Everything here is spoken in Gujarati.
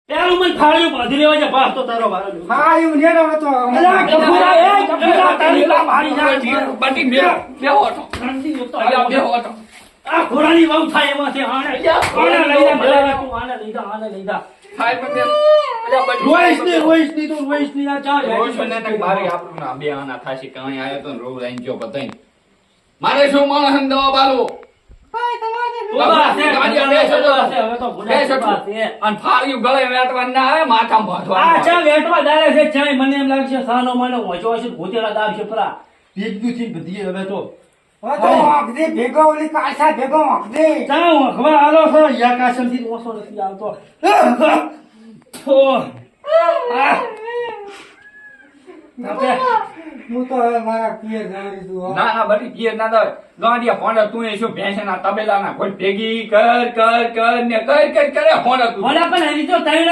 પેલું મને ફાળ્યું બાંધી લેવા છે પાસ તો તારો વારો છે. ફાળ્યું નેરો હતો. અલા, ગફુરા, એ ગફુરા, તારી લા મારી ના. બટી બેહો હતો. અલ્યા બેહો હતો. આ ઘોડાની વહુ થાય એમાં છે. આને લઈ જા, તું આને લઈ જા. થાય પણ બેહો. અલ્યા બટી રોઈશ ની આ ચાલ. રોજ મને ને મારી આપણું ના બે આના થાશી કાંઈ આયો તો ને રોગ લઈને ગયો બતાઈ. મારે શું માણસ દવા બાલો. બસ, ગાડી આ બેસો તો. હવે તો ભૂલા બેસો તો. છે. અને ફાળ્યું ગળે વેટવાનું ના આવે માથામાં આ ભાથવાનું. ચા વેટવા દાડે છે ચાય મને એમ લાગશે સાનો મને વાંચો હશે ભૂતેલા દાબ છે પરા ભેગું થી બધી હવે તો તો વાગદે ભેગો ઓલી કાસા ભેગો વાગદે. ચા વખવા આલો છો યા કાશમ થી ઓછો નથી આવતો તો હું તો હવે મારા પિયર જવાની છું હો. ના ના બટી પિયર ના દે ગાંડિયા ફોન તું એ શું ભેંસના તબેલાના કોઈ ભેગી કર ને કર કરે ફોન તું મને પણ હજી તો તૈણ